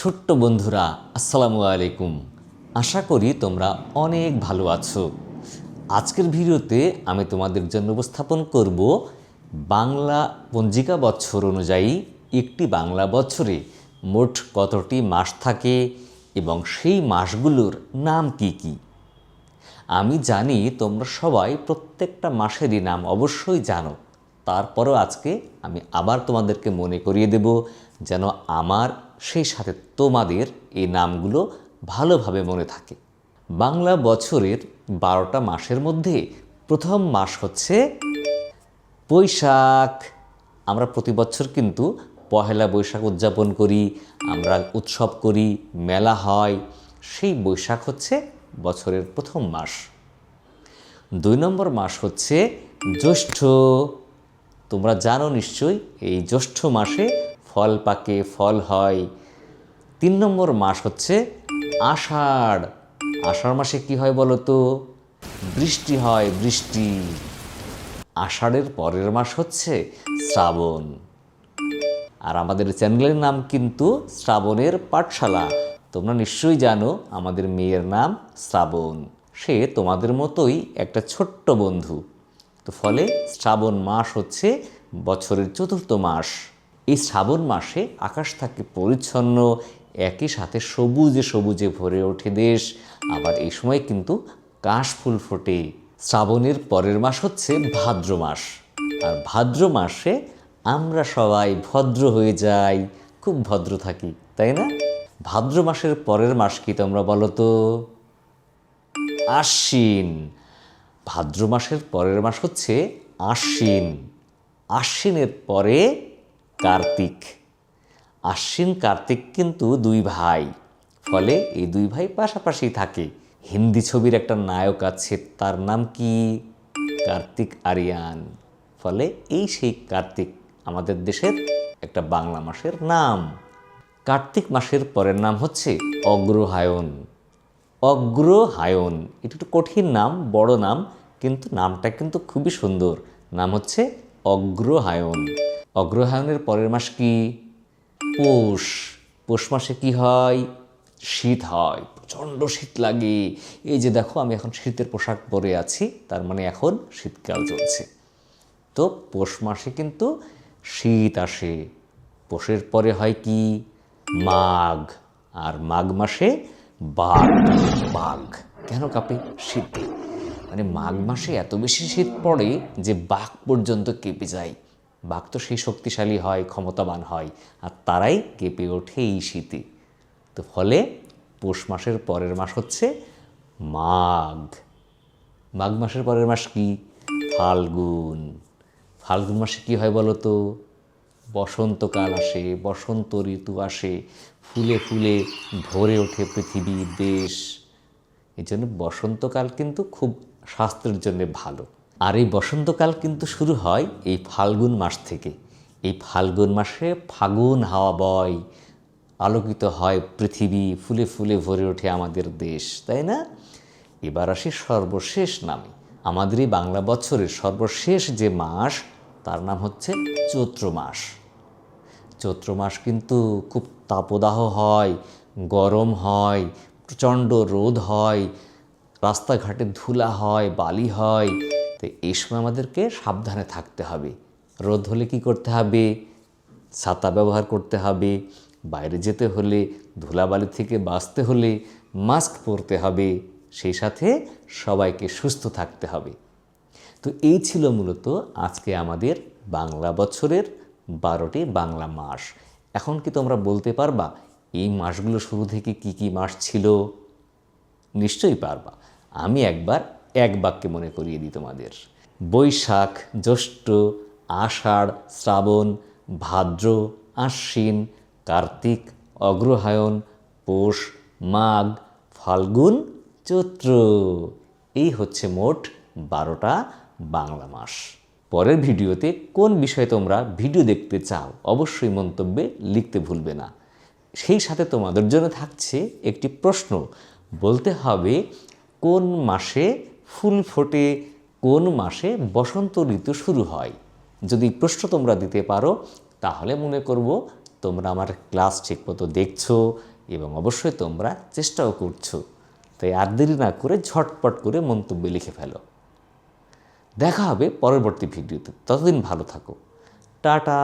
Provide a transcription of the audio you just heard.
ছোট্ট বন্ধুরা, আসসালামু আলাইকুম। আশা করি তোমরা অনেক ভালো আছো। আজকের ভিডিওতে আমি তোমাদের জন্য উপস্থাপন করব বাংলা পঞ্জিকা বৎসর অনুযায়ী একটি বাংলা বছরে মোট কতটি মাস থাকে এবং সেই মাসগুলোর নাম কি কি। আমি জানি তোমরা সবাই প্রত্যেকটা মাসেরই নাম অবশ্যই জানো, তারপরও আজকে আমি আবার তোমাদেরকে মনে করিয়ে দেব যেন আমার সেই সাথে তোমাদের এই নামগুলো ভালোভাবে মনে থাকে। বাংলা বছরের 12টা মাসের মধ্যে প্রথম মাস হচ্ছে বৈশাখ। আমরা প্রতি বছর কিন্তু পহেলা বৈশাখ উদযাপন করি, আমরা উৎসব করি, মেলা হয়। সেই বৈশাখ হচ্ছে বছরের প্রথম মাস। 2 নম্বর মাস হচ্ছে জ্যৈষ্ঠ। তোমরা জানো নিশ্চয়ই এই জ্যৈষ্ঠ মাসে ফল পাকে, ফল হয়। 3 নম্বর মাস হচ্ছে আষাঢ়। আষাঢ় মাসে কি হয় বলো তো? বৃষ্টি হয়, বৃষ্টি। আষাঢ়ের পরের মাস হচ্ছে শ্রাবণ। আর আমাদের চ্যানেলের নাম কিন্তু শ্রাবণের পাঠশালা। তোমরা নিশ্চয়ই জানো আমাদের মেয়ের নাম শ্রাবণ। সে তোমাদের মতোই একটা ছোট্ট বন্ধু। তো ফলে শ্রাবণ মাস হচ্ছে বছরের 4র্থ মাস। এই শ্রাবণ মাসে আকাশ থাকে পরিচ্ছন্ন, একই সাথে সবুজে সবুজে ভরে ওঠে দেশ। আবার এই সময় কিন্তু কাশফুল ফোটে। শ্রাবণের পরের মাস হচ্ছে ভাদ্র মাস। আর ভাদ্র মাসে আমরা সবাই ভদ্র হয়ে যাই, খুব ভদ্র থাকি, তাই না? ভাদ্র মাসের পরের মাস কি তোমরা বলো তো? আশ্বিন। ভাদ্র মাসের পরের মাস হচ্ছে আশ্বিন। আশ্বিনের পরে কার্তিক। আশ্বিন কার্তিক কিন্তু 2 ভাই, ফলে এই 2 ভাই পাশাপাশি থাকে। হিন্দি ছবির একটা নায়ক আছে, তার নাম কি? কার্তিক আরিয়ান। ফলে এই সেই কার্তিক আমাদের দেশের একটা বাংলা মাসের নাম। কার্তিক মাসের পরের নাম হচ্ছে অগ্রহায়ণ। অগ্রহায়ণ এটা একটু কঠিন নাম, বড় নাম, কিন্তু নামটা কিন্তু খুবই সুন্দর। নাম হচ্ছে অগ্রহায়ণ। অগ্রহায়ণের পরের মাস কি? পৌষ। পৌষ মাসে কি হয়? শীত হয়, প্রচণ্ড শীত লাগে। এই যে দেখো আমি এখন শীতের পোশাক পরে আছি, তার মানে এখন শীতকাল চলছে। তো পৌষ মাসে কিন্তু শীত আসে। পৌষের পরে হয় কি? মাঘ। আর মাঘ মাসে বাঘ। বাঘ কেন কাঁপে? শীতে। মানে মাঘ মাসে এত বেশি শীত পড়ে যে বাঘ পর্যন্ত কেঁপে যায়। বাঘ তো সেই শক্তিশালী হয়, ক্ষমতাবান হয়, আর তারাই কেঁপে ওঠে এই শীতে। তো ফলে পৌষ মাসের পরের মাস হচ্ছে মাঘ। মাঘ মাসের পরের মাস কি? ফাল্গুন। ফাল্গুন মাসে কি হয় বলো তো? বসন্তকাল আসে, বসন্ত ঋতু আসে, ফুলে ফুলে ভরে ওঠে পৃথিবী, দেশ। এই জন্য বসন্তকাল কিন্তু খুব স্বাস্থ্যের জন্য ভালো। আর এই বসন্তকাল কিন্তু শুরু হয় এই ফাল্গুন মাস থেকে। এই ফাল্গুন মাসে ফাগুন হাওয়া বয়, আলোকিত হয় পৃথিবী, ফুলে ফুলে ভরে ওঠে আমাদের দেশ, তাই না? এবার আসি সর্বশেষ নামে। আমাদের এই বাংলা বছরের সর্বশেষ যে মাস, তার নাম হচ্ছে চৈত্র মাস। চৈত্র মাস কিন্তু খুব তাপদাহ হয়, গরম হয়, প্রচণ্ড রোদ হয়, রাস্তাঘাটে ধুলা হয়, বালি হয়। তো এই সময় আমাদেরকে সাবধানে থাকতে হবে। রোদ হলে কি করতে হবে? ছাতা ব্যবহার করতে হবে। বাইরে যেতে হলে, ধুলাবালি থেকে বাঁচতে হলে মাস্ক পরতে হবে। সেই সাথে সবাইকে সুস্থ থাকতে হবে। তো এই ছিল মূলত আজকে আমাদের বাংলা বছরের 12টি বাংলা মাস। এখন কি তোমরা বলতে পারবা এই মাসগুলো শুরু থেকে কি কি মাস ছিল? নিশ্চয়ই পারবা। আমি একবার এক বাক্যে মনে করিয়ে দিই তোমাদের। বৈশাখ, জ্যৈষ্ঠ, আষাঢ়, শ্রাবণ, ভাদ্র, আশ্বিন, কার্তিক, অগ্রহায়ণ, পৌষ, মাঘ, ফাল্গুন, চৈত্র। এই হচ্ছে মোট 12টা বাংলা মাস। পরের ভিডিওতে কোন বিষয়ে তোমরা ভিডিও দেখতে চাও অবশ্যই মন্তব্যে লিখতে ভুলবে না। সেই সাথে তোমাদের জন্য থাকছে একটি প্রশ্ন। বলতে হবে কোন মাসে ফুল ফোটে, কোন মাসে বসন্ত ঋতু শুরু হয়। যদি প্রশ্ন তোমরা দিতে পারো তাহলে মনে করব তোমরা আমার ক্লাস ঠিকমতো দেখছো এবং অবশ্যই তোমরা চেষ্টাও করছো। তাই আর দেরি না করে ঝটপট করে মন্তব্য লিখে ফেলো। দেখা হবে পরবর্তী ভিডিওতে। ততদিন ভালো থাকো। টাটা।